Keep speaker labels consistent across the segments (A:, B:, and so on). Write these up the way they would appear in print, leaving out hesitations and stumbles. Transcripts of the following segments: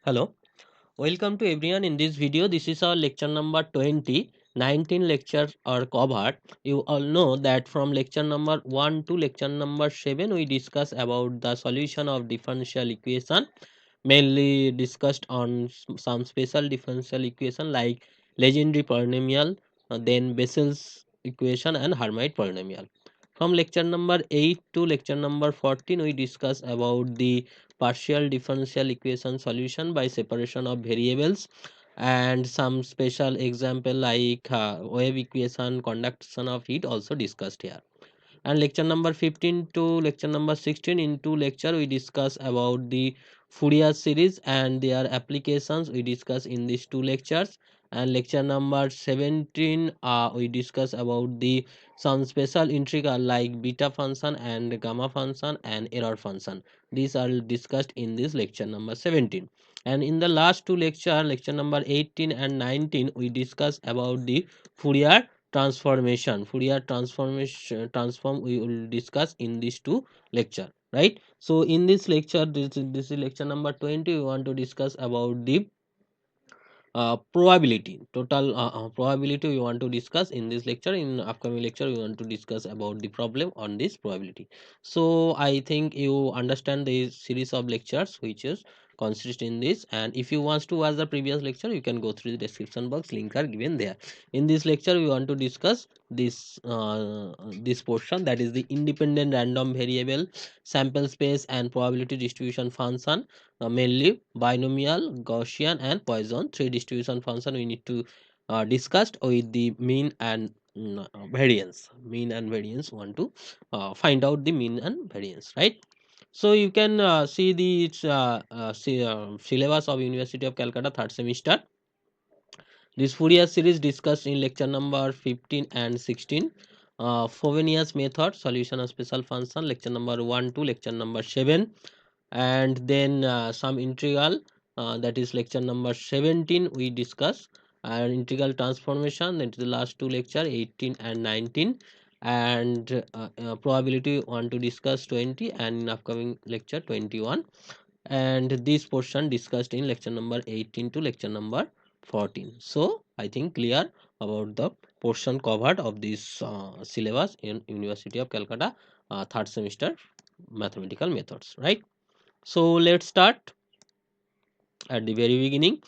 A: Hello, welcome to everyone in this video. This is our lecture number 20. 19 lectures are covered. You all know that from lecture number 1 to lecture number 7 we discuss about the solution of differential equation, mainly discussed on some special differential equation like Legendre polynomial, then Bessel's equation and Hermite polynomial. From lecture number 8 to lecture number 14 we discuss about the partial differential equation solution by separation of variables and some special example like wave equation, conduction of heat also discussed here. And lecture number 15 to lecture number 16, in two lecture we discuss about the Fourier series and their applications we discuss in these two lectures. And lecture number 17 we discuss about the some special integral like beta function and gamma function and error function. These are discussed in this lecture number 17. And in the last two lecture number 18 and 19, we discuss about the Fourier Fourier transform we will discuss in these two lecture, right? So in this lecture, this is lecture number 20, we want to discuss about the probability, total probability we want to discuss in this lecture. In upcoming lecture we want to discuss about the problem on this probability. So I think you understand the series of lectures which is consist in this, and if you want to watch the previous lecture you can go through the description box, links are given there. In this lecture we want to discuss this portion, that is the independent random variable, sample space and probability distribution function, mainly binomial, Gaussian and Poisson, three distribution function we need to discuss with the mean and variance. Mean and variance, want to find out the mean and variance, right? So you can see the syllabus of University of Calcutta third semester. This Fourier series discussed in lecture number 15 and 16. Frobenius method, solution of special function, lecture number 1 to lecture number 7. And then some integral, that is lecture number 17 we discuss, and integral transformation, that is the last two lecture 18 and 19. And probability want to discuss 20, and in upcoming lecture 21. And this portion discussed in lecture number 18 to lecture number 14. So I think clear about the portion covered of this syllabus in University of Calcutta third semester mathematical methods, right? So let's start at the very beginning.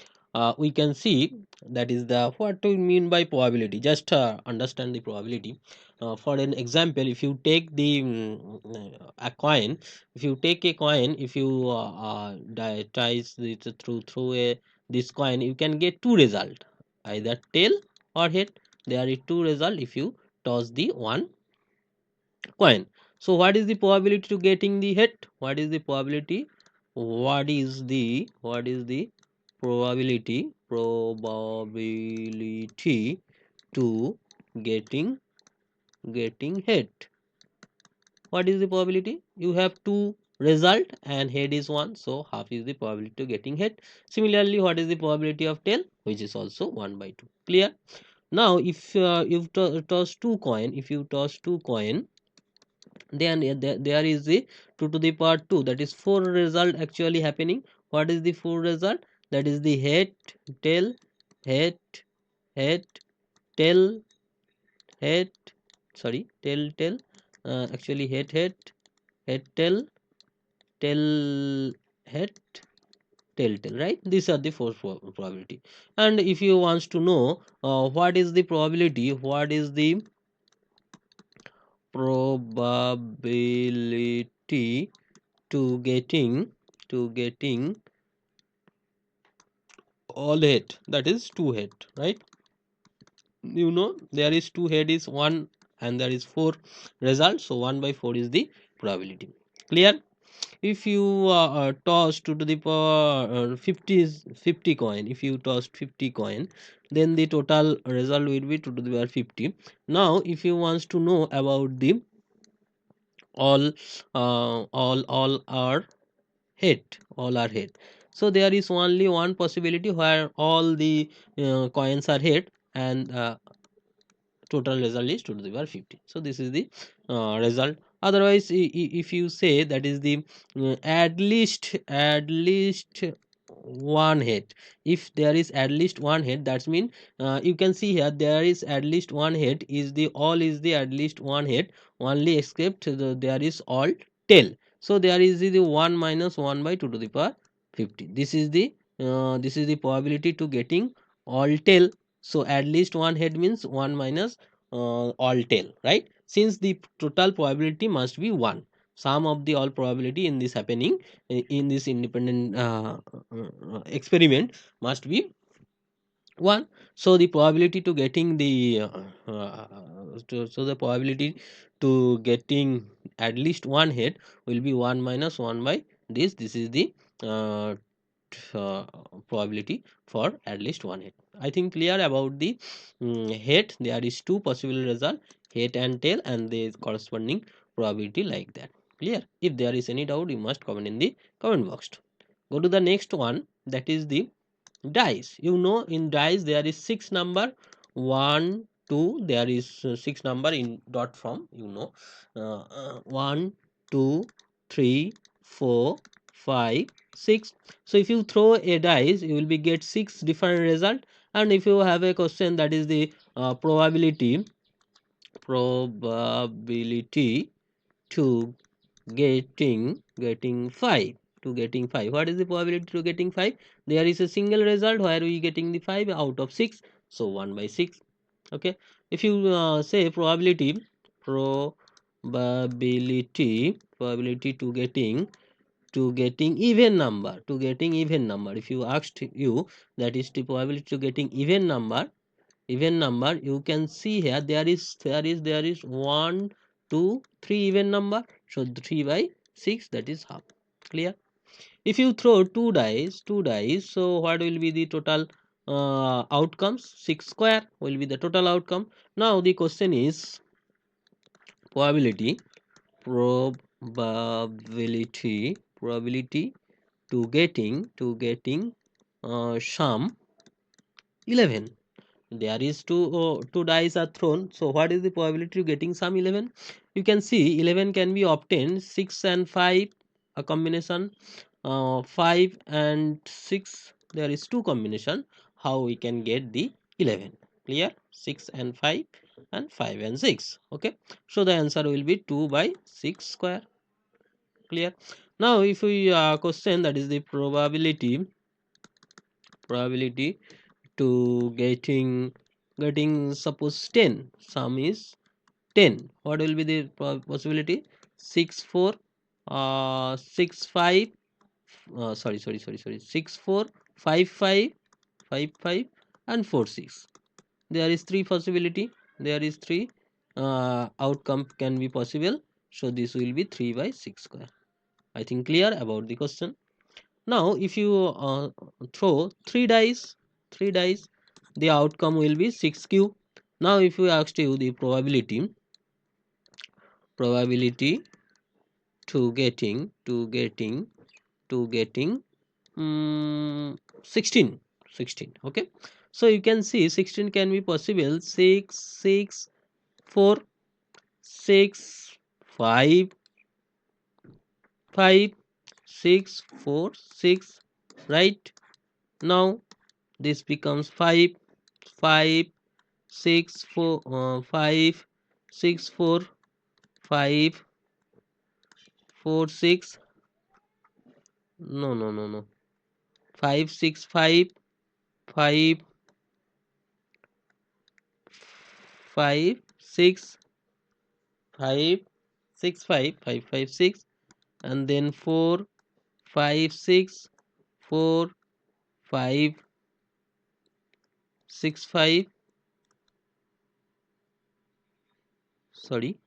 A: We can see that is the what we mean by probability. Just understand the probability. For an example, if you take the a coin, if you take a coin, if you ties it through a this coin, you can get two result, either tail or head. There are two result if you toss the one coin. So what is the probability to getting the hit? What is the probability? What is the probability to getting hit? What is the probability? You have two result and head is one, so half is the probability to getting hit. Similarly, what is the probability of tail? Which is also 1 by 2. Clear? Now if you toss two coin, if you toss two coin, then there is the 2 to the power 2, that is 4 result actually happening. What is the 4 result? That is the head, tail, head, head, tail, head, sorry, tail, tail, actually head, head, head, tail, tail, head, tail, tail, right? These are the four probability. And if you wants to know what is the probability, what is the probability to getting all head, that is two head, right? You know there is two head is one and there is four results, so 1 by 4 is the probability. Clear? If you toss 2 to the power 50 is 50 coin, if you toss 50 coin, then the total result will be 2 to the power 50. Now if you wants to know about the all all are hit, so there is only one possibility where all the coins are hit, and total result is 2 to the power 50. So this is the result. Otherwise if you say that is the at least one head. If there is at least one head, that's mean you can see here there is at least one head, is the all is the at least one head only, except there is all tail. So there is the 1 minus 1 by 2 to the power 50. This is the probability to getting all tail. So at least one head means 1 minus all tail, right? Since the total probability must be 1, sum of the all probability in this happening in this independent experiment must be 1. So the probability to getting the so the probability to getting at least one head will be 1 minus 1 by this is the uh, uh, probability for at least one head. I think clear about the head. There is two possible result, head and tail, and the corresponding probability like that. Clear? If there is any doubt, you must comment in the comment box. Go to the next one, that is the dice. You know, in dice there is six number, one, two. There is six number in dot form. You know, 1, 2, 3, 4, 5, 6. So if you throw a dice, you will be get six different result. And if you have a question, that is the probability to getting 5, to getting 5. What is the probability to getting 5? There is a single result where we getting the 5 out of 6, so 1 by 6. Okay, if you say probability to getting even number, if you asked you, that is the probability to getting even number, you can see here there is 1, 2, 3 even number, so 3 by 6, that is half. Clear? If you throw two dice, so what will be the total outcomes? 6 square will be the total outcome. Now the question is probability probability to getting sum 11. There is two dice are thrown, so what is the probability of getting sum 11? You can see 11 can be obtained 6 and 5, a combination, 5 and 6, there is two combination, how we can get the 11. Clear? 6 and 5 and 5 and 6. Okay, so the answer will be 2 by 6 square. Clear? Now if we question, that is the probability to getting suppose 10, sum is 10, what will be the possibility? 6 4 6 5 sorry 6 4 5 5 5 5 and 4 6. There is three possibility, there is three outcome can be possible, so this will be 3 by 6 square. I think clear about the question. Now if you throw three dice, the outcome will be 6q. Now if we asked you the probability to getting 16, okay, so you can see 16 can be possible, 6 6 4 6 5 5 6 4 6, right? Now this becomes 5 5 6 4 5 6 4 5 4 6, no 5 6 5 5 5 6 5 6 5 5 5 6, and then 4 5 6 4 5 6 5, sorry,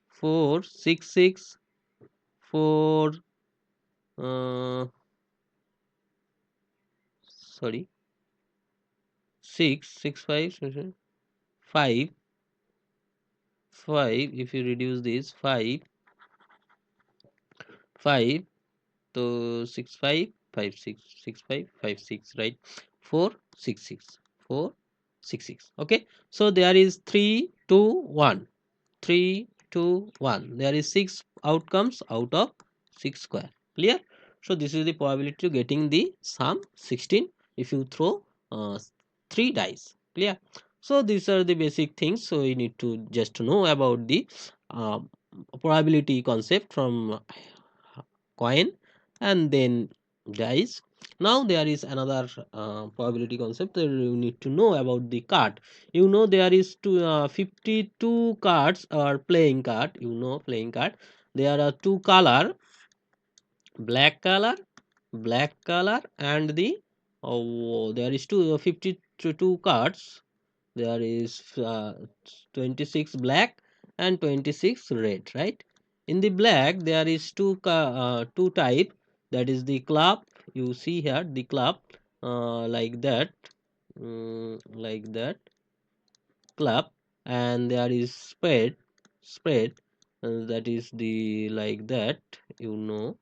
A: 4 6 6 4 sorry 6 6 5 5 5, if you reduce this 5 5 to 6 5 5 6 6 5 5 6, right? 4 6 6 4 6 6. Okay, so there is 3 2 1, 3 2 1, there is 6 outcomes out of 6 square. Clear? So this is the probability to getting the sum 16 if you throw 3 dice. Clear? So these are the basic things. So you need to just know about the uh, probability concept from coin and then dice. Now there is another probability concept that you need to know about the card. You know there is 52 cards or playing card. You know playing card. There are two color, black color, and the there is 52 cards. There is 26 black and 26 red, right? In the black there is two type, that is the club. You see here the club, like that, like that club, and there is spread, that is the like that, you know,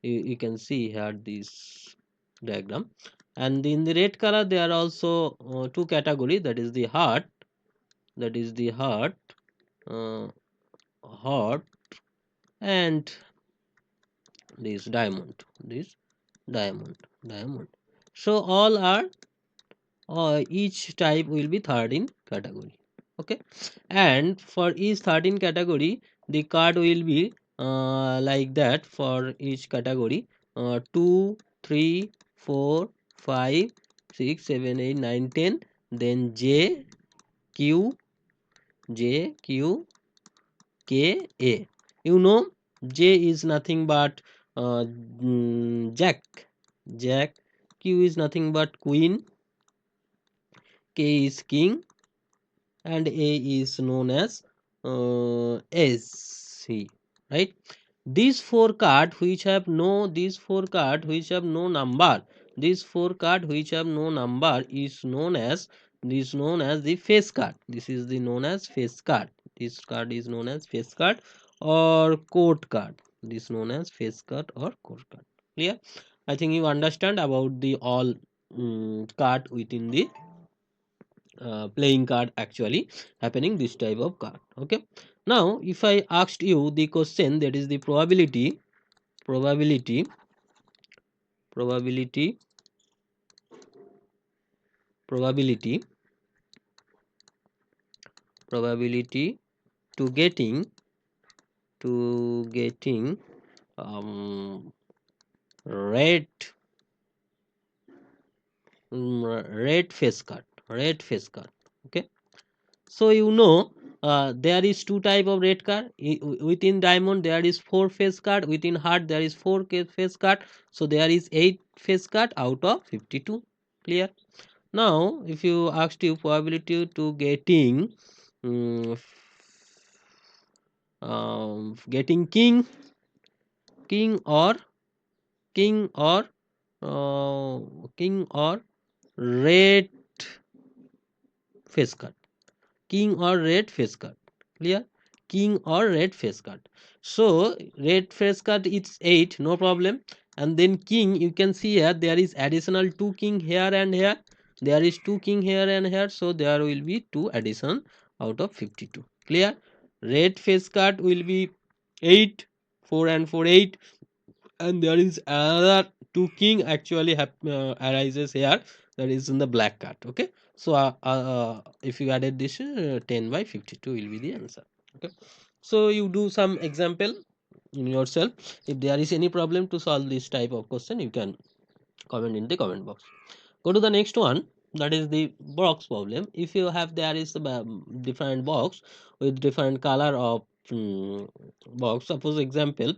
A: you can see here this diagram. And in the red color there are also two category, that is the heart, that is the heart, uh, heart, and this diamond, this diamond. So all are, each type will be 13 category. Okay, and for each 13 category the card will be like that. For each category, 2 3 4 5 6 7 8 9 10, then q q k a. You know j is nothing but jack, q is nothing but queen, k is king, and A is known as SC, right? These four card which have no number, these four card which have no number is known as the face card. This is the known as face card. This card is known as face card or court card. This known as face card or court card. Clear? I think you understand about the all card within the playing card actually happening this type of card. Okay, now if I asked you the question, that is the probability probability probability probability to getting um, red red face card. Okay, so you know there is two type of red card. Within diamond there is four face card, within heart there is four face card, so there is 8 face card out of 52. Clear? Now if you asked you probability to um, getting king or king or king or red face card, king or red face card. Clear? King or red face card. So red face card it's 8, no problem. And then king, you can see here there is additional 2 king here and here, there is 2 king here and here, so there will be 2 addition out of 52. Clear? Red face card will be 8, 4 and 4 8, and there is another 2 king actually arises here, that is in the black card. Okay, so if you added this, 10 by 52 will be the answer. Okay, so you do some example in yourself. If there is any problem to solve this type of question, you can comment in the comment box. Go to the next one, that is the box problem. If you have, there is a different box with different color of box. Suppose example,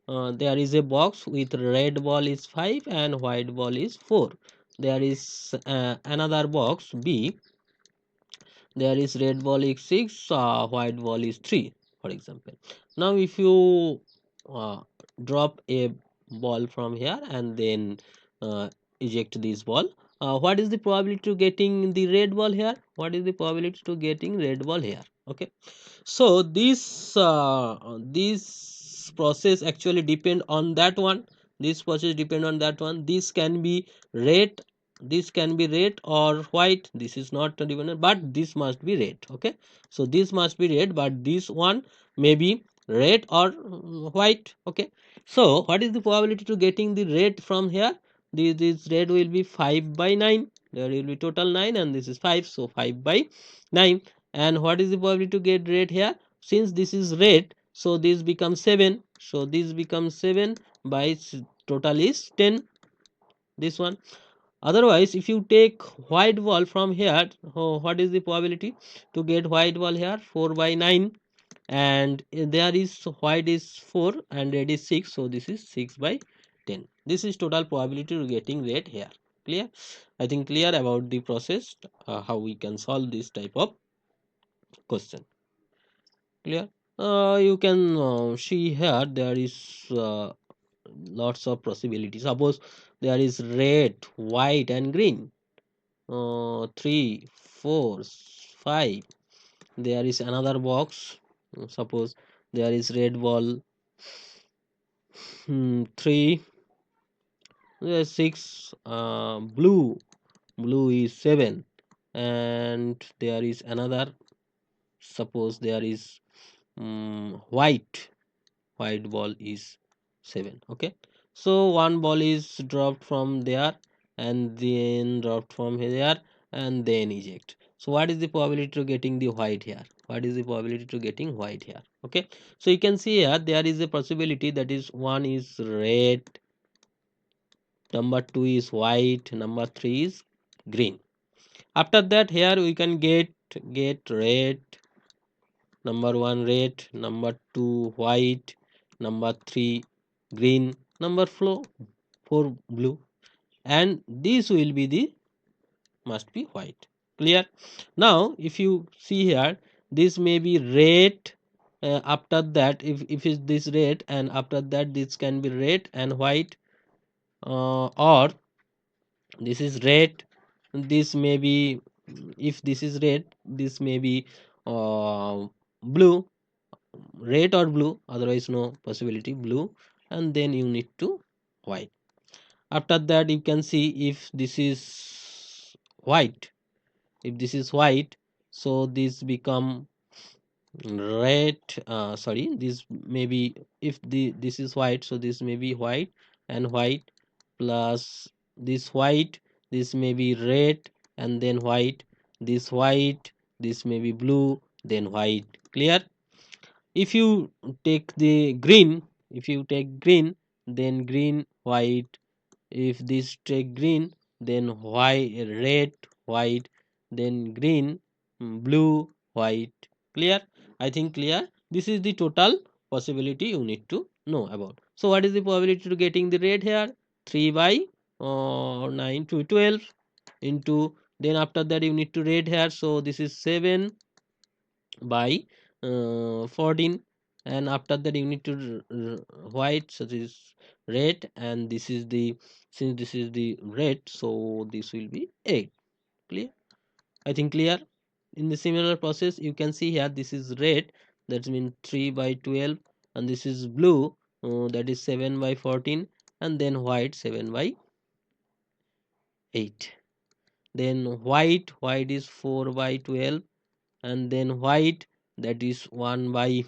A: there is a box with red ball is 5 and white ball is 4. There is another box B, there is red ball is 6, white ball is 3, for example. Now if you uh, drop a ball from here and then eject this ball, what is the probability to getting the red ball here? What is the probability to getting red ball here? Okay, so this process actually depend on that one, this process depend on that one. This can be red, this can be red or white, this is not dependent, but this must be red. Okay, so this must be red, but this one may be red or white. Okay, So what is the probability to getting the rate from here? This rate will be 5 by 9. There will be total 9 and this is 5. So 5 by 9. And what is the probability to get rate here? Since this is rate, so this becomes 7. So this becomes 7 by total is 10. This one. Otherwise, if you take white ball from here, what is the probability to get white ball here? 4 by 9, and there is white is 4 and red is 6, so this is 6 by 10. This is total probability to getting red here. Clear? I think clear about the process, how we can solve this type of question. Clear? You can see here there is lots of possibilities. Suppose there is red, white and green. 3, 4, 5. There is another box. Suppose there is red ball, 3, 6, blue is 7, and there is another. Suppose there is white ball is 7. Okay, so one ball is dropped from there and then dropped from here and then eject. So what is the probability to getting the white here? What is the probability to getting white here? Okay, so you can see here there is a possibility, that is one is red, number 2 is white, number 3 is green. After that here we can get red, number 1 red, number 2 white, number 3 green, number 4 blue, and this will be the must be white. Clear? Now if you see here, this may be red, after that if is this red, and after that this can be red and white, or this is red, this may be, if this is red, this may be blue, red or blue, otherwise no possibility, blue, and then you need to white. After that you can see if this is white, if this is white, so this become red, sorry, this may be, if this is white, so this may be white and white, plus this white, this may be red and then white, this white, this may be blue, then white. Clear? If you take the green, if you take green, then green, white. If this take green, then white, red, white, then green, blue, white. Clear? I think clear. This is the total possibility you need to know about. So what is the probability to getting the red here? 3 by 9 to 12 into, then after that you need to red here, so this is 7 by 14, and after that you need to white, so this is red, and this is the, since this is the red, so this will be 8. Clear? I think clear. In the similar process you can see here, this is red, that means 3 by 12, and this is blue, that is 7 by 14, and then white 7 by 8. Then white is 4 by 12, and then white, that is 1 by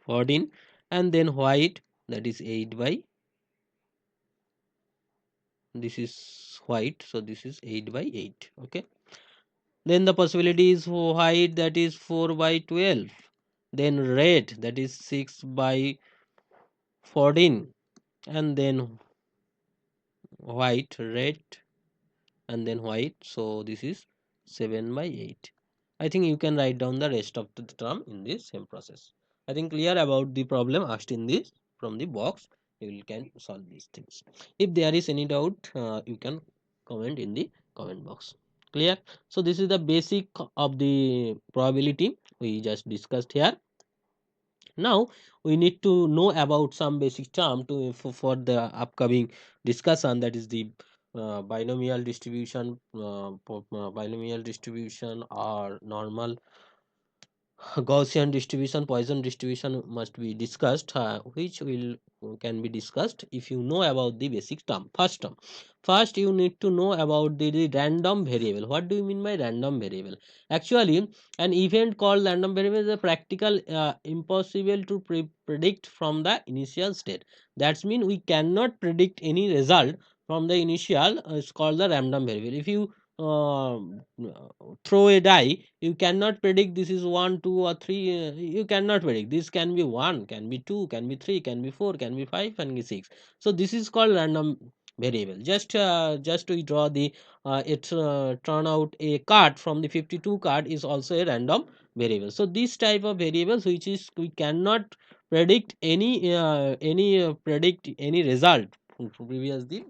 A: 14, and then white, that is 8 by, this is white, so this is 8 by 8. Okay, then the possibility is for white, that is 4 by 12, then red, that is 6 by 14, and then white, red, and then white, so this is 7 by 8. I think you can write down the rest of the term in this same process. I think clear about the problem asked in this from the box. You can solve these things. If there is any doubt, you can comment in the comment box. Clear? So this is the basic of the probability we just discussed here. Now we need to know about some basic term to for the upcoming discussion, that is the binomial distribution, binomial distribution or normal Gaussian distribution, Poisson distribution must be discussed, which will can be discussed if you know about the basic term. First you need to know about the random variable. What do you mean by random variable? Actually, an event called random variable is a practical impossible to predict from the initial state. That's mean we cannot predict any result from the initial. It's called the random variable. If you uh, throw a die, you cannot predict this is 1 2 or 3. You cannot predict this can be 1, can be 2, can be 3, can be 4, can be 5, can be 6. So this is called random variable. Just to draw the it turn out a card from the 52 card is also a random variable. So this type of variables which is we cannot predict any result previously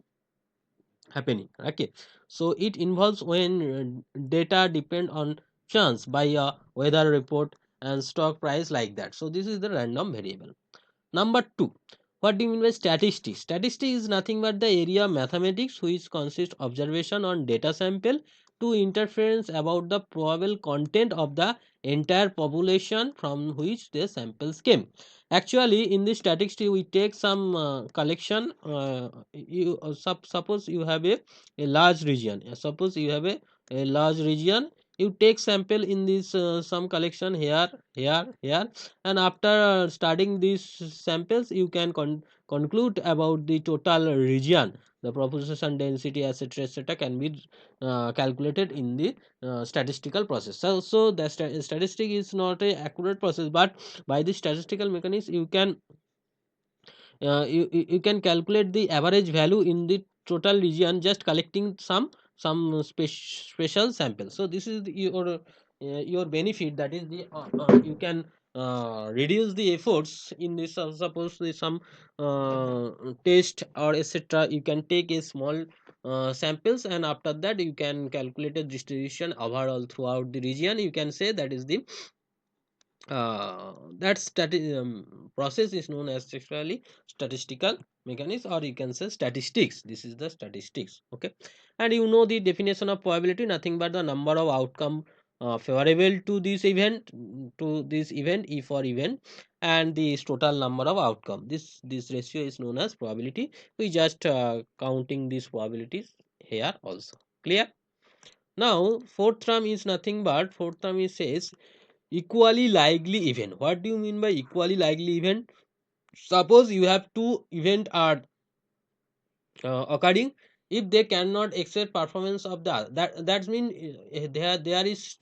A: happening. Okay, so it involves when data depend on chance by a weather report and stock price like that. So this is the random variable. Number two, what do you mean by statistics? Statistics is nothing but the area of mathematics which consists observation on data sample to interference about the probable content of the entire population from which the samples came. Actually, in this statistics, we take some collection. Suppose you have a large region. Suppose you have a large region. You take sample in this some collection here, here, here, and after studying these samples you can conclude about the total region. The population density, etc., etc., can be calculated in the statistical process. So the statistic is not a accurate process, but by the statistical mechanism you can calculate the average value in the total region just collecting some special samples. So this is your benefit, that is the you can reduce the efforts in this. Suppose the some test or etc., you can take a small samples, and after that you can calculate a distribution overall throughout the region. You can say that is the process is known as actually statistical mechanism, or you can say statistics. This is the statistics. Okay, and you know the definition of probability, nothing but the number of outcome favorable to this event, if or event, and the total number of outcome. This ratio is known as probability. We just counting these probabilities here also. Clear? Now fourth term is nothing but fourth term is says equally likely event. What do you mean by equally likely event? Suppose you have two event are occurring. If they cannot exceed performance of the other, that's mean there is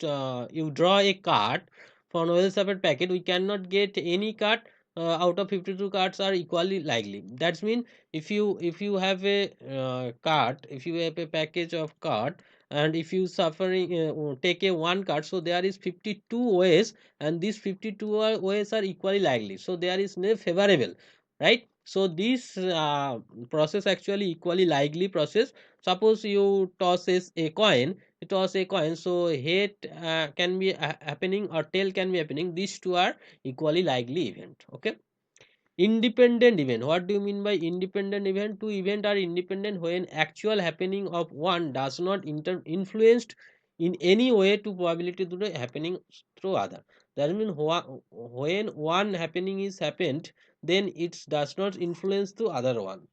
A: you draw a card from well separate packet. We cannot get any card out of 52 cards are equally likely. That's mean if you have a card, if you have a package of card, and if you suffering take a one card, so there is 52 ways, and these 52 ways are equally likely, so there is no favorable, right? So this process actually equally likely process. Suppose you toss a coin, so head can be happening or tail can be happening. These two are equally likely event. Okay, independent event. What do you mean by independent event? Two event are independent when actual happening of one does not influenced in any way to probability to the happening through other. That means when one happening is happened, then it does not influence to other one.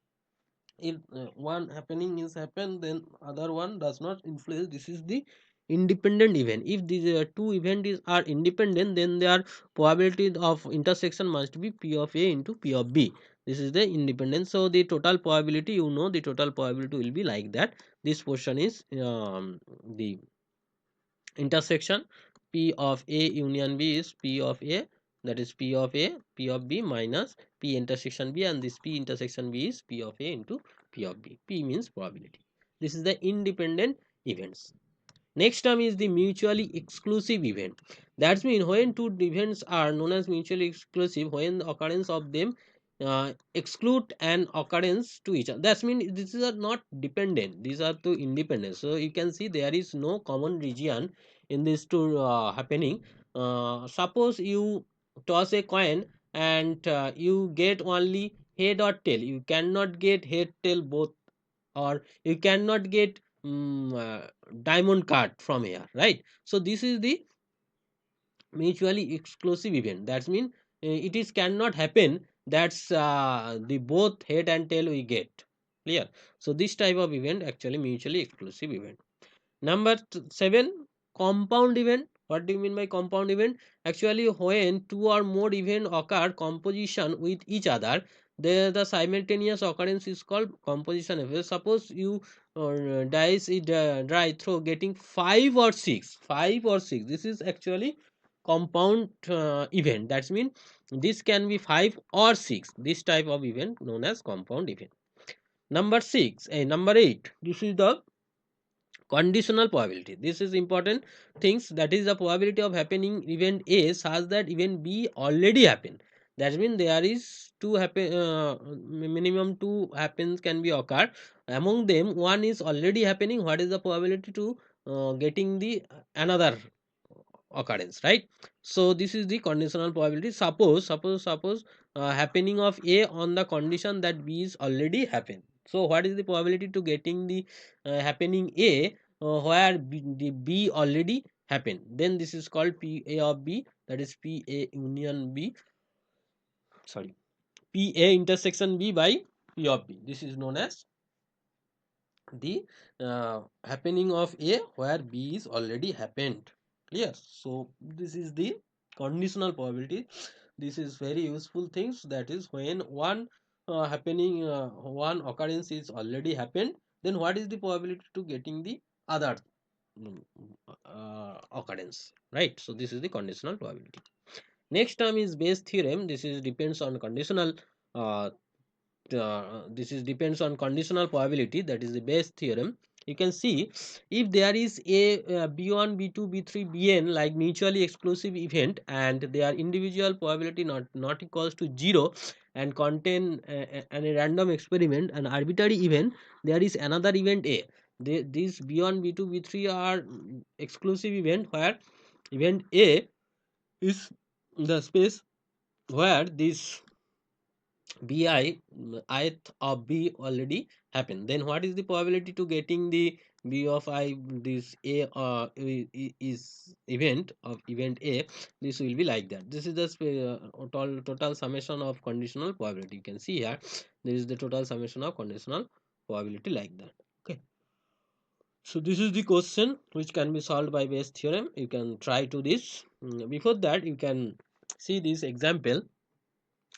A: If one happening is happened, then other one does not influence. This is the independent event. If these two events are independent, then their probability of intersection must be p of a into p of b. This is the independence. So the total probability, the total probability will be like that. This portion is the intersection. P of a union b is p of a, that is p of a p of b minus p intersection b, and this p intersection b is p of a into p of b. P means probability. This is the independent events. Next term is the mutually exclusive event. That means when two events are known as mutually exclusive, when the occurrence of them exclude an occurrence to each other. That means these are not dependent. These are two independent. So you can see there is no common region in these two happening. Suppose you toss a coin and you get only head or tail. You cannot get head tail both, or you cannot get diamond card from here, right? So this is the mutually exclusive event. That means it is cannot happen that's the both head and tail we get. Clear? So this type of event actually mutually exclusive event. Number 7, compound event. What do you mean by compound event? Actually, when two or more events occur composition with each other, the simultaneous occurrence is called composition event. Suppose you dice it dry throw getting 5 or 6. This is actually compound event. That means this can be 5 or 6. This type of event known as compound event. Number 8. This is the conditional probability. This is important things, that is the probability of happening event A such that event B already happened. That means there is two happen minimum two happens can be occur, among them one is already happening. What is the probability to getting the another occurrence, right? So this is the conditional probability. Suppose happening of A on the condition that B is already happened. So what is the probability to getting the happening A where the B already happened? Then this is called PA of B, that is PA union B, sorry, PA intersection B by P of B. This is known as the happening of A where B is already happened. Clear? So this is the conditional probability. This is very useful things, that is when one one occurrence is already happened, then what is the probability to getting the other mm, occurrence, right? So this is the conditional probability. Next term is Bayes theorem. This is depends on conditional uh, this is depends on conditional probability, that is the Bayes theorem. You can see if there is a b1 b2 b3 bn like mutually exclusive event and their individual probability not equals to 0 and contain a random experiment, an arbitrary event, there is another event A. These b1 b2 b3 are exclusive event where event A is the space where this bi ith of b already happened. Then what is the probability to getting the b of I, this a is event of event A? This will be like that. This is the total summation of conditional probability. You can see here there is the total summation of conditional probability like that. Okay, so this is the question which can be solved by Bayes theorem. You can try to this. Before that you can see this example,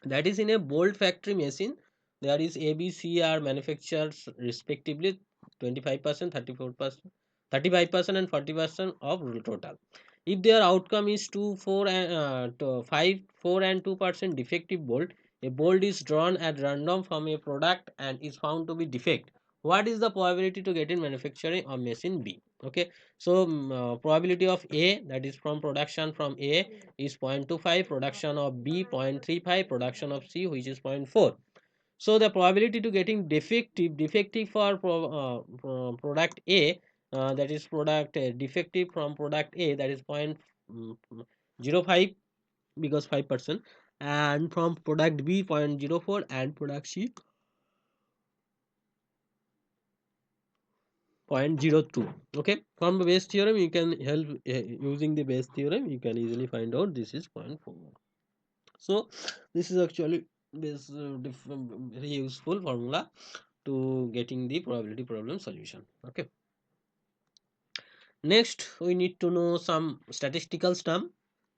A: that is in a bolt factory machine. There is A, B, C are manufactured respectively 25%, 34%, 35% and 40% of total. If their outcome is 2, 4 and 5, 4 and 2% defective bolt, a bolt is drawn at random from a product and is found to be defect. What is the probability to get in manufacturing of machine B? Okay, so probability of A, that is from production from A, is 0.25, production of B 0.35, production of C which is zero point 0.4. So the probability to getting defective for product A, that is product defective from product A, that is 0.05 because 5%, and from product B 0.04 and product C 0.02. Okay, from the Bayes theorem you can help using the Bayes theorem you can easily find out this is 0.4. So this is actually this very useful formula to getting the probability problem solution. Okay, next we need to know some statistical term.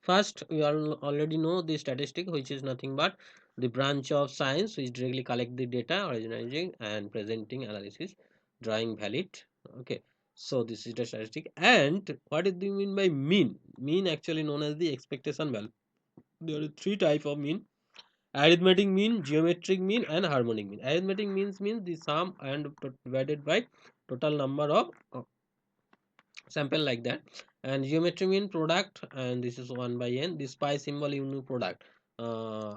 A: First we all already know the statistic, which is nothing but the branch of science which directly collect the data, organizing and presenting analysis, drawing valid. Okay, so this is the statistic. And what do you mean by mean? Mean actually known as the expectation value. There are three type of mean: arithmetic mean, geometric mean and harmonic mean. Arithmetic means the sum and divided by total number of sample like that, and geometry mean product, and this is 1 by n. This pi symbol you know product, uh,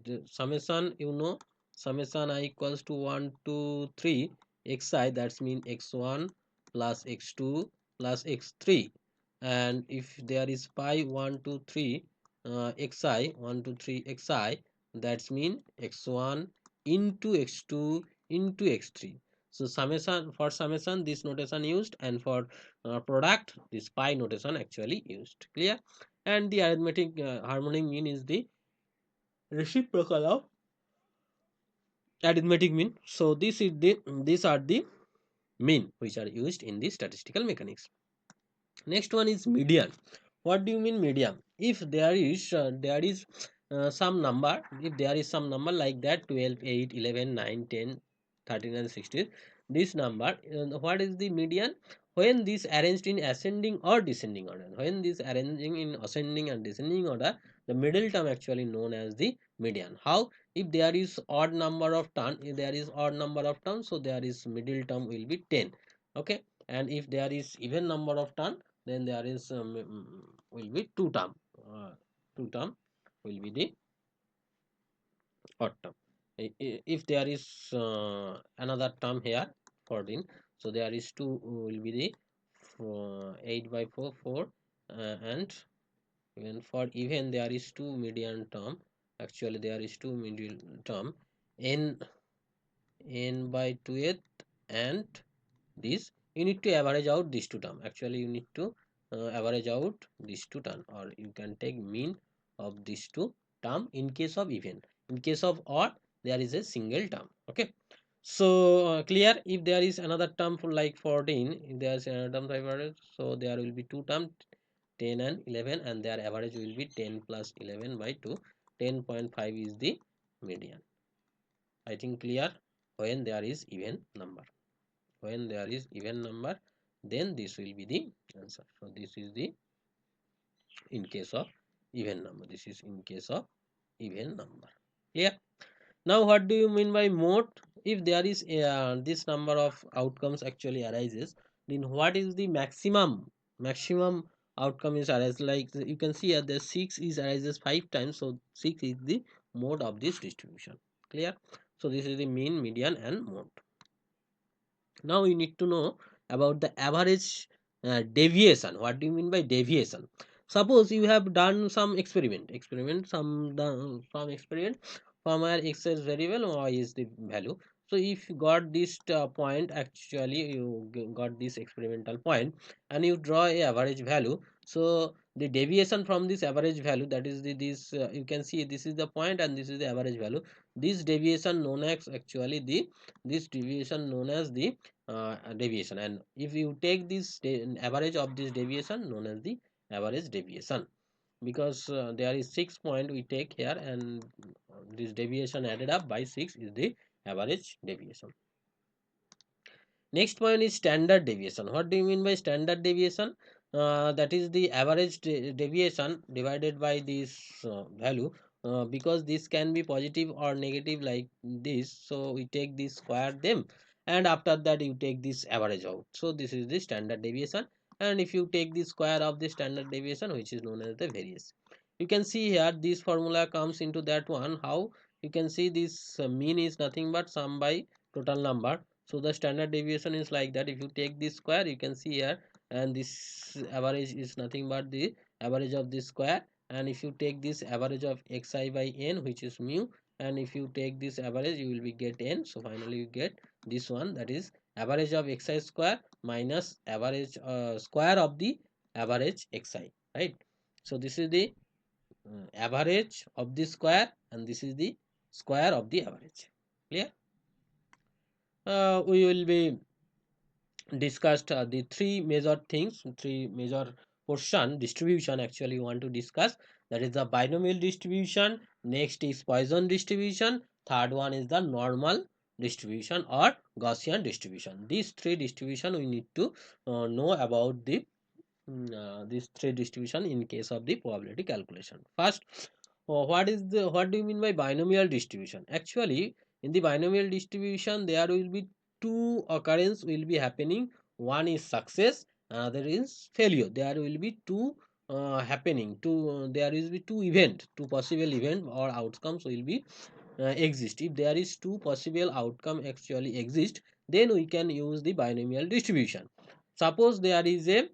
A: the summation you know, summation I equals to 1 to 3 xi, that's mean x1 plus x2 plus x3. And if there is pi 1 to 3 xi 1 to 3 xi, that's mean x1 into x2 into x3. So summation, for summation this notation used, and for product this pi notation actually used. Clear? and the arithmetic harmonic mean is the reciprocal of arithmetic mean. So these are the mean which are used in the statistical mechanics. Next one is median. What do you mean median? If there is some number, if there is some number like that 12, 8, 11, 9, 10, 13 and 16, this number, what is the median? When this arranged in ascending or descending order, when this arranging in ascending and descending order, the middle term actually known as the median. How? If there is odd number of term, if there is odd number of terms, so there is middle term will be 10. Okay, and if there is even number of term, then there is will be two term will be the odd term. If there is another term here 14, so there is two will be the 8 by 4 4, and even for even there is two median term. Actually there is two median term, n by 2th, and this you need to average out these two term. Actually you need to average out these two term, or you can take mean of these two term in case of even. In case of odd, there is a single term. Okay, so clear. If there is another term for like 14, if there is another term type average, so there will be two term 10 and 11, and their average will be 10 plus 11 by 2. 10.5 is the median. I think clear. When there is even number, when there is even number, then this will be the answer. So this is the in case of even number, this is in case of even number. Clear. Now what do you mean by mode? If there is this number of outcomes actually arises, then what is the maximum outcome is arise? Like you can see here the 6 is arises 5 times, so 6 is the mode of this distribution. Clear. So this is the mean, median and mode. Now we need to know about the average deviation. What do you mean by deviation? Suppose you have done some some experiment from where x is variable, y is the value. So if you got this point, actually you got this experimental point, and you draw a average value. So the deviation from this average value, that is the this you can see this is the point and this is the average value. This deviation known as actually the this deviation known as the deviation, and if you take this average of this deviation known as the average deviation, because there is 6 point we take here, and this deviation added up by 6 is the average deviation. Next point is standard deviation. What do you mean by standard deviation? That is the average deviation divided by this value, because this can be positive or negative like this. So we take this square them, and after that you take this average out. So this is the standard deviation, and if you take the square of the standard deviation, which is known as the variance. You can see here this formula comes into that one. How? You can see this mean is nothing but sum by total number. So the standard deviation is like that. If you take this square, you can see here, and this average is nothing but the average of this square. And if you take this average of xi by n, which is mu, and if you take this average, you will be get n. So finally you get this one, that is average of xi square minus average square of the average xi, right? So this is the average of the square, and this is the square of the average. Clear? We will be discussed the three major portion distribution actually want to discuss. That is the binomial distribution, next is Poisson distribution, third one is the normal distribution or Gaussian distribution. These three distribution we need to know about the these three distribution in case of the probability calculation. First, what do you mean by binomial distribution? Actually, in the binomial distribution, there will be two occurrence will be happening. One is success, another is failure. There will be two happening. There will be two possible event or outcomes will be exist. If there is two possible outcome actually exist, then we can use the binomial distribution. Suppose there is a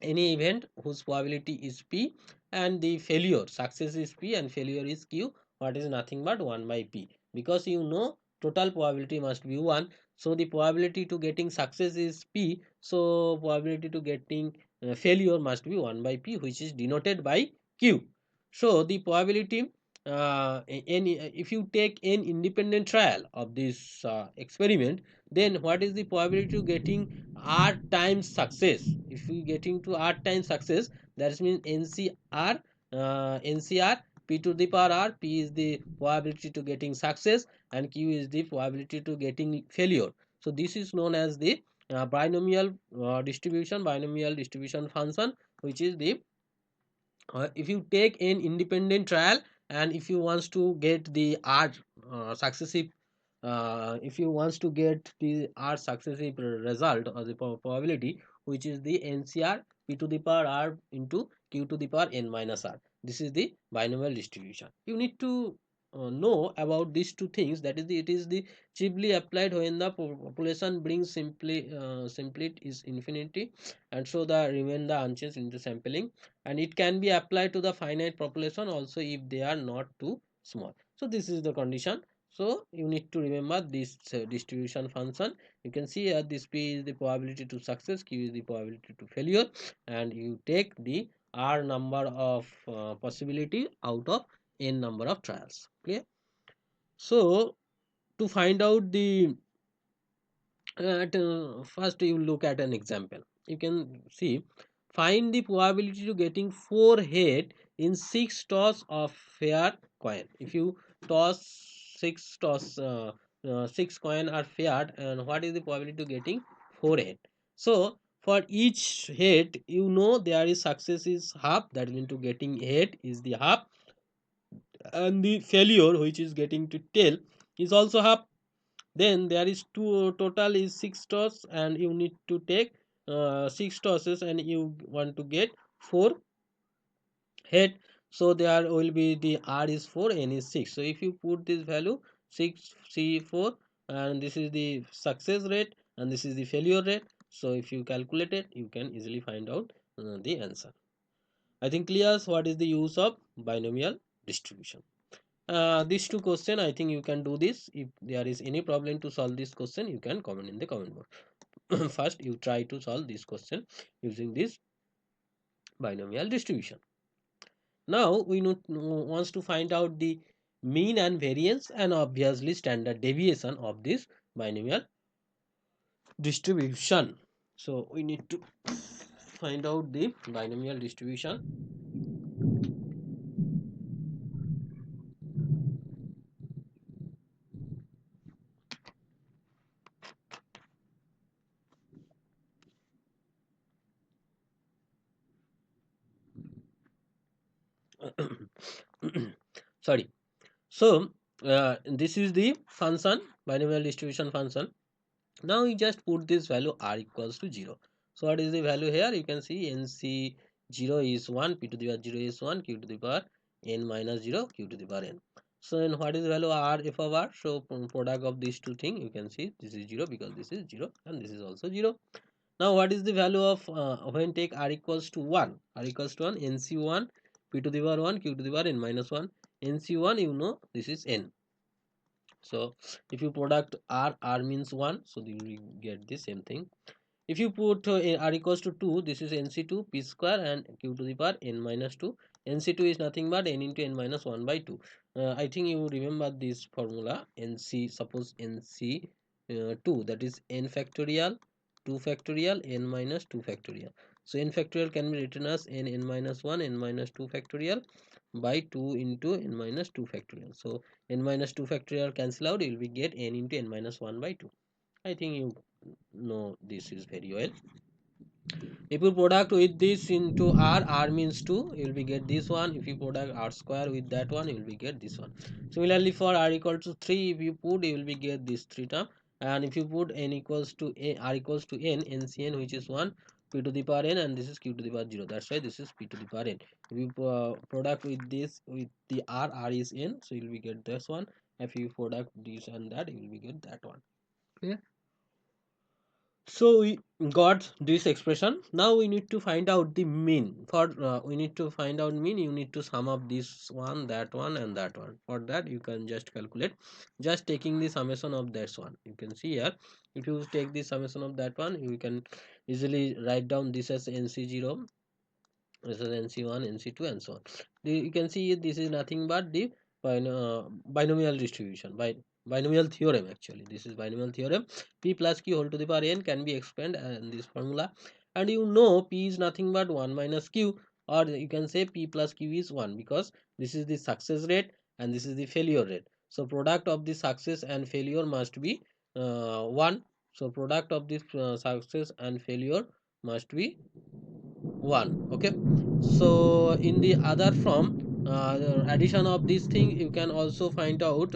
A: any event whose probability is p, and the failure success is p and failure is q, what is nothing but 1 by p, because you know total probability must be 1. So the probability to getting success is p, so probability to getting failure must be 1 by p, which is denoted by q. So the probability, if you take n independent trial of this experiment, then what is the probability to getting r times success? If we getting to r times success, that means ncr p to the power r. P is the probability to getting success and q is the probability to getting failure. So this is known as the binomial distribution function, which is the if you take an independent trial and if you wants to get the r successive, if you wants to get the r successive result or the probability, which is the ncr p to the power r into q to the power n minus r. This is the binomial distribution. You need to know about these two things, that is it is the chiefly applied when the population brings simply is infinity, and so the remain the unchanged into sampling, and it can be applied to the finite population also if they are not too small. So this is the condition. So you need to remember this distribution function. You can see here this p is the probability to success, q is the probability to failure, and you take the r number of possibility out of n number of trials. Clear? So to find out the first you look at an example. You can see, find the probability to getting 4 head in 6 toss of fair coin. If you toss 6 coin are fair, and what is the probability to getting 4 head? So for each head, you know there is success is half, that means to getting head is the half, and the failure which is getting to tail is also half. Then there is two, total is 6 toss, and you need to take 6 tosses and you want to get 4 head. So there will be the r is 4, n is 6. So if you put this value 6 c 4, and this is the success rate and this is the failure rate, so if you calculate it, you can easily find out the answer. I think clears what is the use of binomial distribution. These two question, I think you can do this. If there is any problem to solve this question, you can comment in the comment box. First you try to solve this question using this binomial distribution. Now we wants to find out the mean and variance and obviously standard deviation of this binomial distribution. So we need to find out the binomial distribution. Sorry. So this is the function, binomial distribution function. Now we just put this value r equals to 0. So what is the value here? You can see nc 0 is 1, p to the power 0 is 1, q to the power n minus 0, q to the power n. So then what is the value r f of r? So product of these two things, you can see this is 0 because this is 0 and this is also 0. Now what is the value of when take r equals to 1? R equals to 1, nc1 p to the power 1, q to the power n minus 1. nc1, you know this is n. So if you product r means 1, so you will get the same thing. If you put r equals to 2, this is nc2 p square and q to the power n minus 2. nc2 is nothing but n into n minus 1 by 2. I think you remember this formula. Nc, suppose nc 2, that is n factorial 2 factorial n minus 2 factorial. So n factorial can be written as n minus 1 n minus 2 factorial by 2 into n minus 2 factorial. So n minus 2 factorial cancel out, you will be get n into n minus 1 by 2. I think you know this is very well. If you product with this into r means 2, you will be get this one. If you product r square with that one, you will be get this one. Similarly for r equal to 3, if you put, you will be get this 3 term. And if you put n equals to r equals to n, ncn, which is 1, p to the power n, and this is q to the power 0, that's why this is p to the power n. If you product with this with the r is n, so you will be get this one. If you product this and that, you will be get that one. Yeah. So we got this expression. Now we need to find out the mean. For we need to find out mean, you need to sum up this one, that one, and that one. For that, you can just calculate, just taking the summation of this one. You can see here, if you take the summation of that one, you can easily write down this as NC0, this is NC1, NC2, and so on. You can see this is nothing but the binomial distribution, binomial theorem. Actually, this is binomial theorem. P plus Q whole to the power n can be expanded in this formula, and you know P is nothing but 1 minus Q, or you can say P plus Q is 1, because this is the success rate and this is the failure rate. So product of the success and failure must be 1. So product of this success and failure must be 1. Okay, so in the other form, the addition of this thing you can also find out,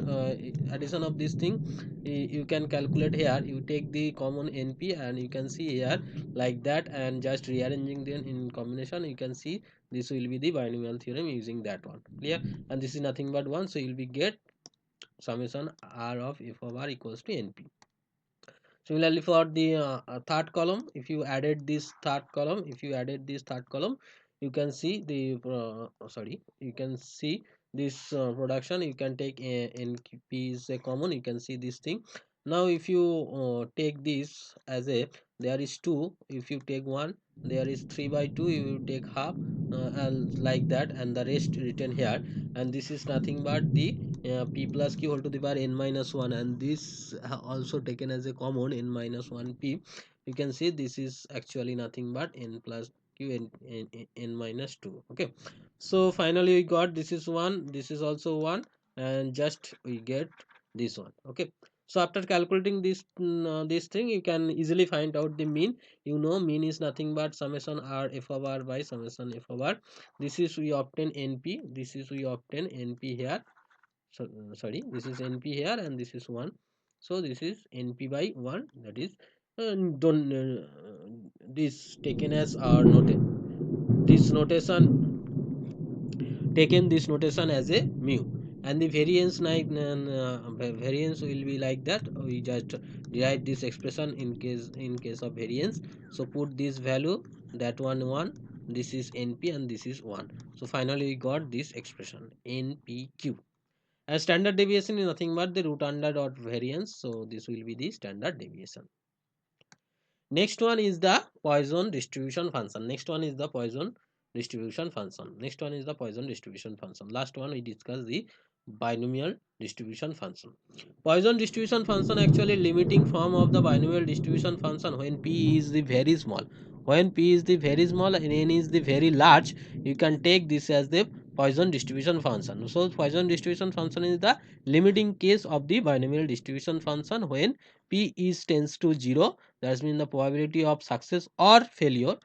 A: addition of this thing you can calculate here. You take the common np and you can see here like that, and just rearranging them in combination, you can see this will be the binomial theorem using that one. Clear? And this is nothing but 1, so you'll be get summation r of f of r equals to np. Similarly, for the third column, if you added this third column, you can see the you can see this production. You can take NP is a common. You can see this thing. Now, if you take this as a, there is 2. If you take 1, there is 3 by 2. You take half, and like that, and the rest written here. And this is nothing but the p plus q whole to the power n minus 1, and this also taken as a common n minus 1 p. You can see this is actually nothing but n plus q n minus 2. Okay, so finally we got this is 1, this is also 1, and just we get this one. Okay, so after calculating this thing, you can easily find out the mean. You know mean is nothing but summation r f of r by summation f of r. This is we obtain np, this is we obtain np here. So sorry, this is np here and this is 1, so this is np by 1. That is don't this taken as our note, this notation, taken this notation as a mu. And the variance like variance will be like that. We just derive this expression in case of variance. So put this value, that one 1, this is np and this is 1. So finally we got this expression npq. And standard deviation is nothing but the root under dot variance. So this will be the standard deviation. Next one is the Poisson distribution function. Next one is the Poisson distribution function. Next one is the Poisson distribution function. Last one we discuss the binomial distribution function. Poisson distribution function actually limiting form of the binomial distribution function when p is the very small. When p is the very small and n is the very large, you can take this as the Poisson distribution function. So Poisson distribution function is the limiting case of the binomial distribution function when p is tends to 0. That means the probability of success or failure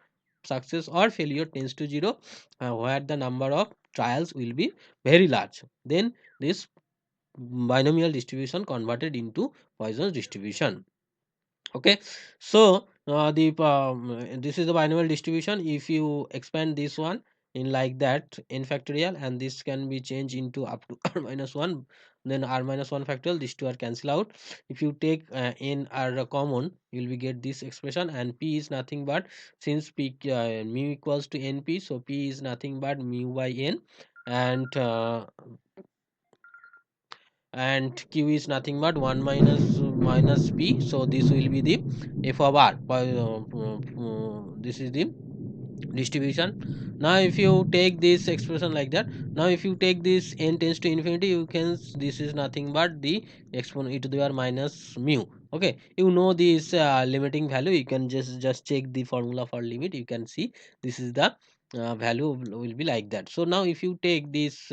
A: tends to 0, where the number of trials will be very large. Then this binomial distribution converted into Poisson distribution. Okay, so this is the binomial distribution. If you expand this one in like that n factorial, and this can be changed into up to r minus 1, then r minus 1 factorial, these two are cancel out. If you take n are common, you will be get this expression. And p is nothing but, since p mu equals to np, so p is nothing but mu by n, and q is nothing but 1 minus p. So this will be the f of r. This is the distribution. Now if you take this expression like that, now if you take this n tends to infinity, you can, this is nothing but the exponent e to the power minus mu. Okay, you know this limiting value. You can just check the formula for limit. You can see this is the value will be like that. So now if you take this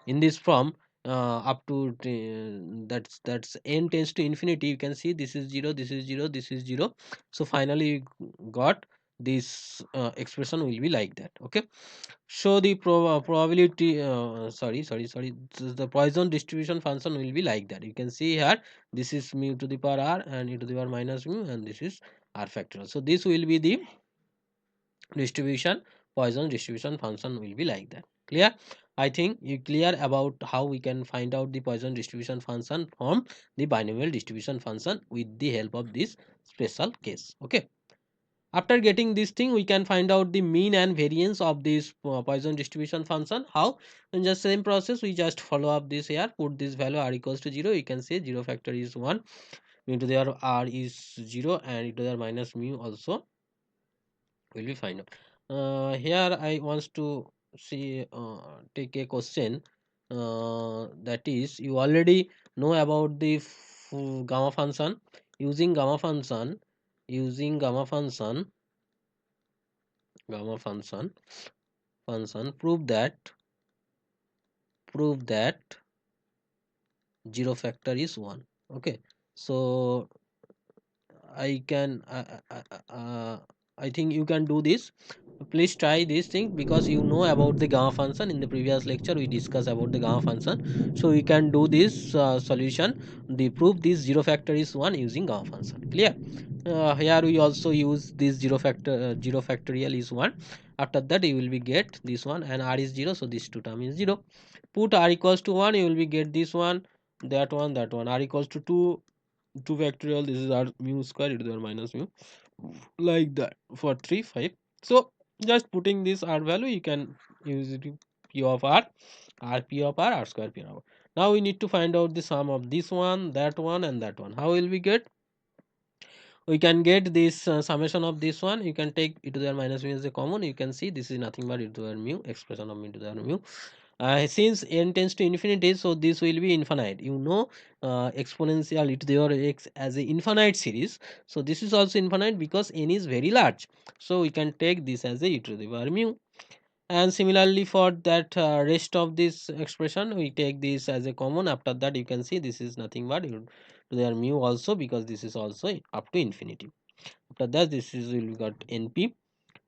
A: in this form up to that's n tends to infinity, you can see this is 0, this is 0, this is 0. So finally you got this expression will be like that. Okay, so the probability the Poisson distribution function will be like that. You can see here, this is mu to the power r and e to the power minus mu, and this is r factorial. So this will be the distribution, Poisson distribution function will be like that. Clear? I think you clear about how we can find out the Poisson distribution function from the binomial distribution function with the help of this special case. Okay. After getting this thing, we can find out the mean and variance of this Poisson distribution function. How? In just same process, we just follow up this here, put this value r equals to 0. You can say 0 factor is 1, mu to the r is 0, and e to the minus mu also will be find out. Here I wants to see take a question, that is, you already know about the gamma function. Using gamma function prove that 0 factor is 1. Okay, so I can I think you can do this. Please try this thing, because you know about the gamma function. In the previous lecture we discussed about the gamma function, so we can do this solution, the proof this 0 factor is 1 using gamma function. Clear? Here we also use this 0 factorial is 1. After that you will be get this one, and r is 0, so this two term is 0. Put r equals to 1, you will be get this one, that one. R equals to 2 factorial, this is r mu square e to the power minus mu, like that, for 3 5. So just putting this r value, you can use it, p of r, p of r square p of r. Now we need to find out the sum of this one, that one, and that one. How will we get? We can get this summation of this one. You can take e to the power minus mu as a common. You can see this is nothing but e to the power mu, expression of e to the power mu. Since n tends to infinity, so this will be infinite. You know, exponential e to the power x as a infinite series. So this is also infinite because n is very large. So we can take this as a e to the power mu. And similarly for that rest of this expression, we take this as a common. After that, you can see this is nothing but e to the power mu also, because this is also up to infinity. After that, this is will got np.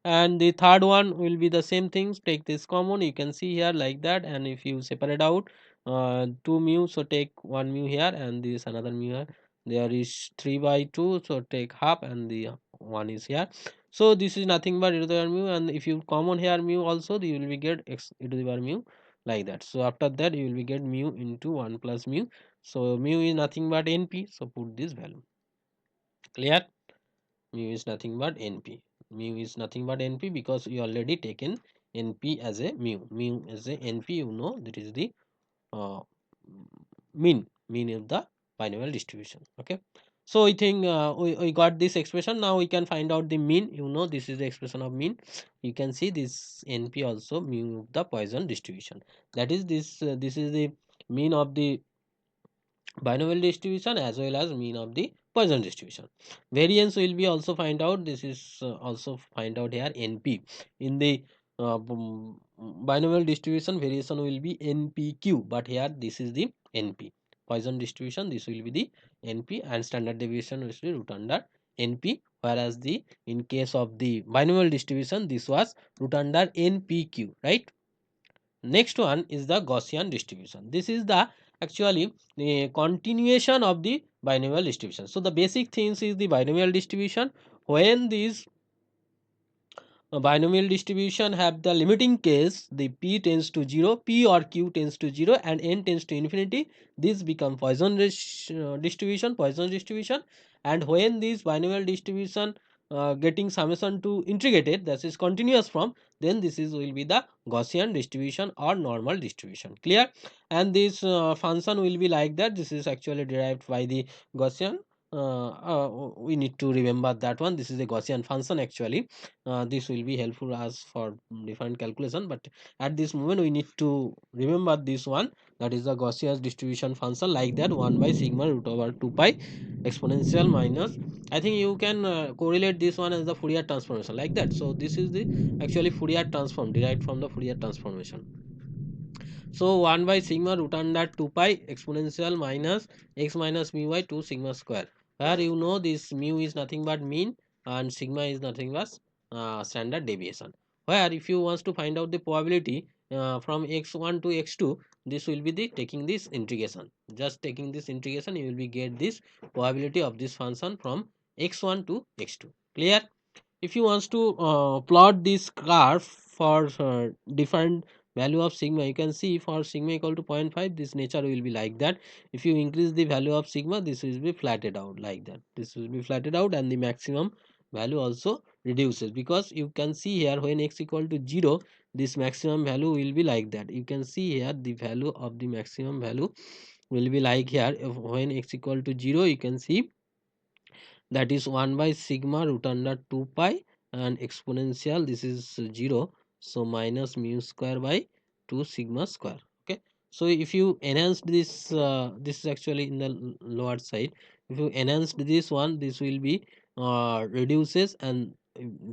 A: And the third one will be the same things, take this common, you can see here like that. And if you separate out 2 mu, so take 1 mu here, and this another mu here. There is 3 by 2, so take half, and the 1 is here. So this is nothing but e to the power mu, and if you common here mu also, you will be get x e to the power mu, like that. So after that, you will be get mu into 1 plus mu. So mu is nothing but np, so put this value. Clear? Mu is nothing but np. Mu is nothing but np, because you already taken np as a mu as a np, you know that is the uh, mean of the binomial distribution. Okay, so I think we got this expression. Now we can find out the mean. You know, this is the expression of mean. You can see this np also mu of the Poisson distribution. That is this this is the mean of the binomial distribution as well as mean of the Poisson distribution. Variance will be also find out. This is also find out here np. In the binomial distribution, variation will be npq, but here this is the np. Poisson distribution, this will be the np, and standard deviation will be root under np, whereas the in case of the binomial distribution, this was root under npq, right? Next one is the Gaussian distribution. This is the actually the continuation of the binomial distribution. So the basic things is the binomial distribution. When these binomial distribution have the limiting case, the p tends to 0, p or q tends to 0, and n tends to infinity, this become Poisson distribution. And when this binomial distribution getting summation to integrated, that is continuous form, then this is will be the Gaussian distribution or normal distribution. Clear? And this function will be like that. This is actually derived by the Gaussian. We need to remember that one. This is a Gaussian function actually. This will be helpful as for different calculation, but at this moment we need to remember this one, that is the Gaussian distribution function, like that, 1 by sigma root over 2 pi exponential minus, I think you can correlate this one as the Fourier transformation, like that. So this is the actually Fourier transform derived from the Fourier transformation. So 1 by sigma root under 2 pi exponential minus x minus mu by 2 sigma square, where you know this mu is nothing but mean and sigma is nothing but standard deviation. Where if you want to find out the probability from x1 to x2, this will be the taking this integration. Just taking this integration, you will be get this probability of this function from x1 to x2. Clear? If you want to plot this curve for different value of sigma, you can see for sigma equal to 0.5, this nature will be like that. If you increase the value of sigma, this will be flattened out like that, this will be flattened out, and the maximum value also reduces, because you can see here when x equal to 0, this maximum value will be like that. You can see here the value of the maximum value will be like here. If when x equal to 0, you can see that is 1 by sigma root under 2 pi, and exponential this is 0, so minus mu square by 2 sigma square. Okay, so if you enhance this, this is actually in the lower side. If you enhance this one, this will be reduces, and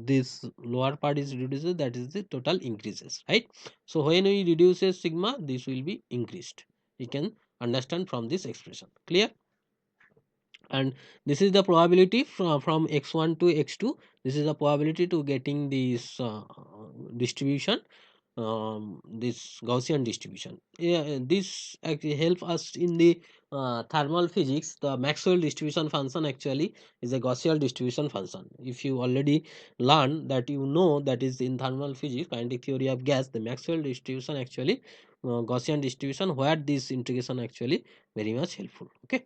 A: this lower part is reduces, that is the total increases, right? So when we reduces sigma, this will be increased. You can understand from this expression. Clear? And this is the probability from x1 to x2. This is the probability to getting this distribution, this Gaussian distribution. Yeah, this actually help us in the thermal physics. The Maxwell distribution function actually is a Gaussian distribution function. If you already learn that, you know that is in thermal physics, kinetic theory of gas, the Maxwell distribution actually Gaussian distribution, where this integration actually very much helpful. Okay.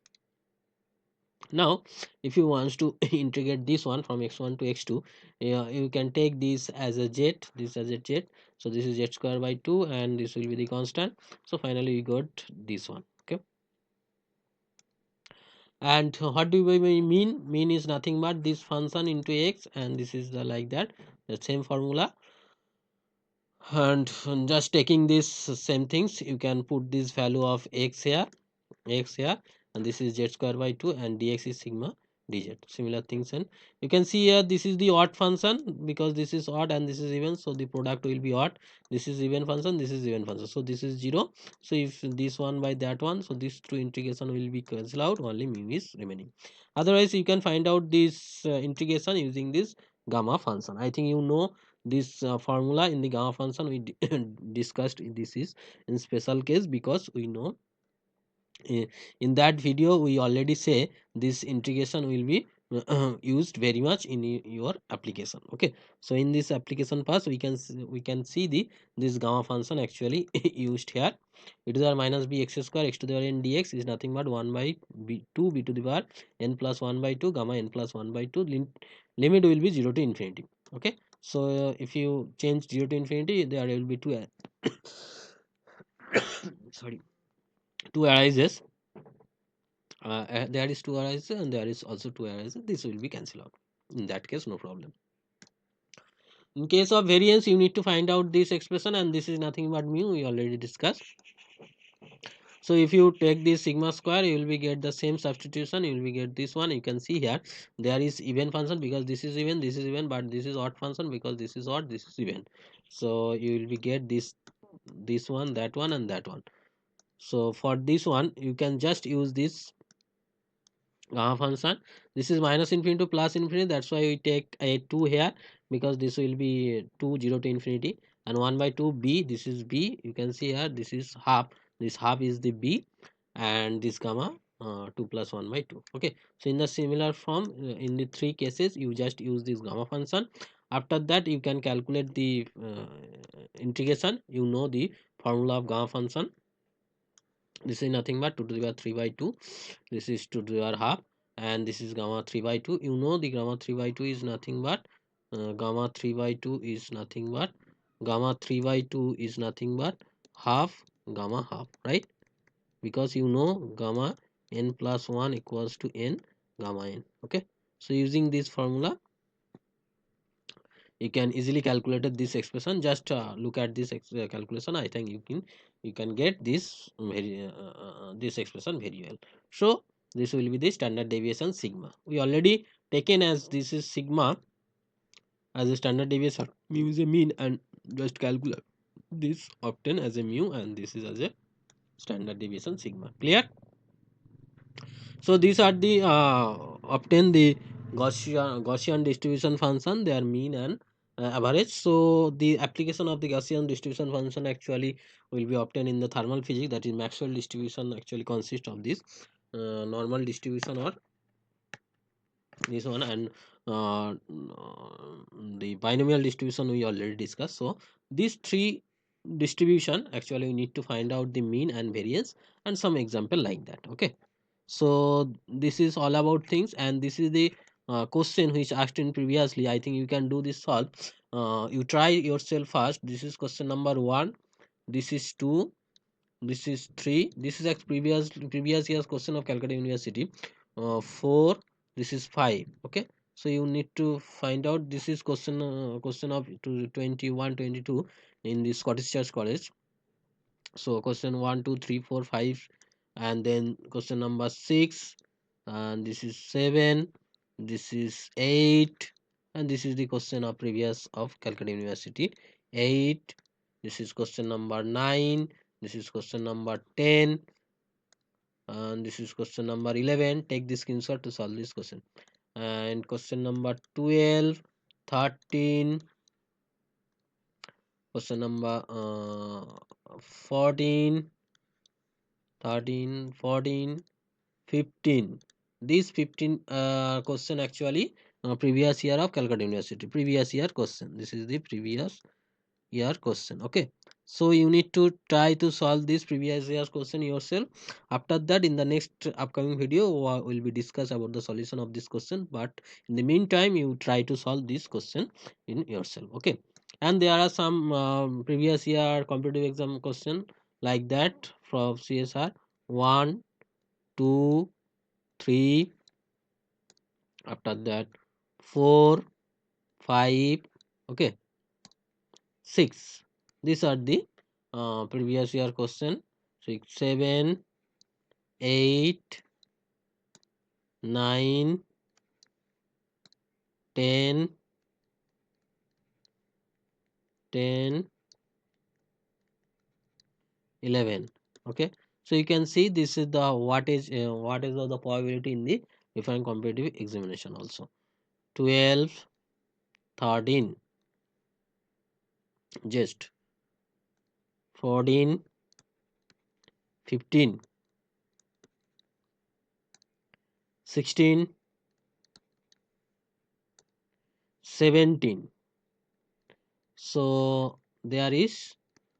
A: Now if you want to integrate this one from x1 to x2, you can take this as a z, this as a z, so this is z square by 2, and this will be the constant. So finally we got this one. Okay, and what do we mean? Mean is nothing but this function into x, and this is the like that, the same formula. And just taking this same things, you can put this value of x here, and this is z square by 2, and dx is sigma dz, similar things. And you can see here this is the odd function, because this is odd and this is even, so the product will be odd. This is even function, this is even function, so this is 0. So if this one by that one, so this two integration will be cancelled out, only mu is remaining. Otherwise you can find out this integration using this gamma function. I think you know this formula in the gamma function we discussed. This is in special case, because we know in that video we already say this integration will be used very much in your application. Okay, so in this application pass, we can see the this gamma function actually used here. E to the power minus b x square x to the power n dx is nothing but 1 by b 2 b to the power n plus 1 by 2 gamma n plus 1 by 2, limit will be 0 to infinity. Okay, so if you change 0 to infinity, there will be two sorry, two arises. There is two arises, and there is also two arises. This will be cancelled out. In that case, no problem. In case of variance, you need to find out this expression, and this is nothing but mu. We already discussed. So if you take this sigma square, you will be get the same substitution. You will be get this one. You can see here there is even function, because this is even, this is even, but this is odd function because this is odd, this is even. So you will be get this one, that one, and that one. So for this one, you can just use this gamma function. This is minus infinity to plus infinity, that's why we take a 2 here, because this will be 2 0 to infinity, and 1 by 2 b, this is b. You can see here this is half, this half is the b, and this gamma 2 plus 1 by 2. Okay, so in the similar form, in the three cases you just use this gamma function. After that you can calculate the integration. You know the formula of gamma function. This is nothing but 2 to the power 3 by 2, this is 2 to the power half, and this is gamma 3 by 2. You know the gamma 3 by 2 is nothing but gamma 3 by 2 is nothing but gamma 3 by 2 is nothing but half gamma half, right? Because you know gamma n plus 1 equals to n gamma n. Okay, so using this formula you can easily calculate this expression. Just look at this calculation. I think you can get this very this expression very well. So this will be the standard deviation sigma. We already taken as this is sigma as a standard deviation, mu is a mean, and just calculate this often as a mu, and this is as a standard deviation sigma. Clear? So these are the obtain the Gaussian distribution function, their mean and average. So the application of the Gaussian distribution function actually will be obtained in the thermal physics, that is Maxwell distribution actually consists of this normal distribution or this one, and the binomial distribution we already discussed. So these three distribution, actually we need to find out the mean and variance and some example like that. Okay, so this is all about things, and this is the question which asked in previously. I think you can do this solve. You try yourself first. This is question number 1, this is 2, this is 3, this is previous year's question of Calcutta University. 4, this is 5. Okay, so you need to find out. This is question of 21 22 in the Scottish Church College. So question 1 2 3 4 5, and then question number 6, and this is 7, this is 8, and this is the question of previous of Calcutta University. 8, this is question number 9, this is question number 10, and this is question number 11. Take this screenshot to solve this question. And question number 12, 13, question number 14, 13, 14, 15. These 15 question actually previous year of Calcutta University. Previous year question. This is the previous year question. Okay, so you need to try to solve this previous year question yourself. After that, in the next upcoming video will be discuss about the solution of this question, but in the meantime you try to solve this question in yourself. Okay, and there are some previous year competitive exam question like that from CSR. 1 2 3, after that 4 5, okay, 6. These are the previous year question. 6 7 8 9 10 10 11. Okay, so you can see this is the what is the probability in the different competitive examination also. 12 13 JEST, 14 15 16 17. So there is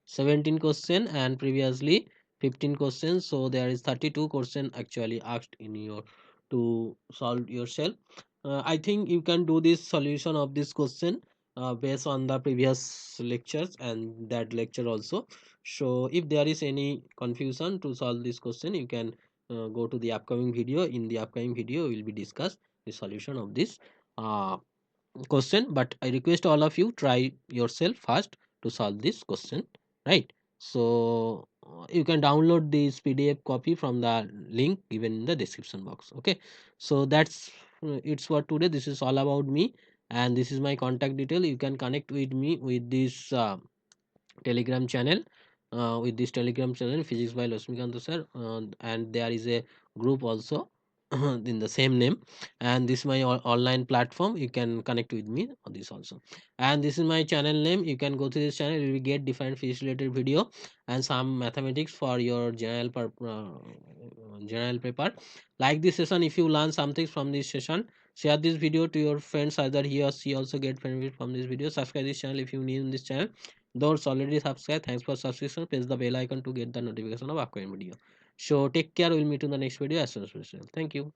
A: 17 question and previously 15 questions, so there is 32 question actually asked in your to solve yourself. I think you can do this solution of this question based on the previous lectures and that lecture also. So if there is any confusion to solve this question, you can go to the upcoming video. In the upcoming video we will be discuss the solution of this uh, question, but I request all of you try yourself first to solve this question, right? So you can download this PDF copy from the link given in the description box. Okay, so that's it's for today. This is all about me, and this is my contact detail. You can connect with me with this telegram channel, physics by Laxmikanta sir, and there is a group also in the same name, and this is my online platform. You can connect with me on this also, and this is my channel name. You can go to this channel, you will get different physics related video and some mathematics for your general paper. Like this session, if you learn something from this session, share this video to your friends, either he or she also get benefit from this video. Subscribe this channel if you new in this channel. Those already subscribed, thanks for subscription. Press the bell icon to get the notification of upcoming video. So take care. We'll meet in the next video as soon as possible. Thank you.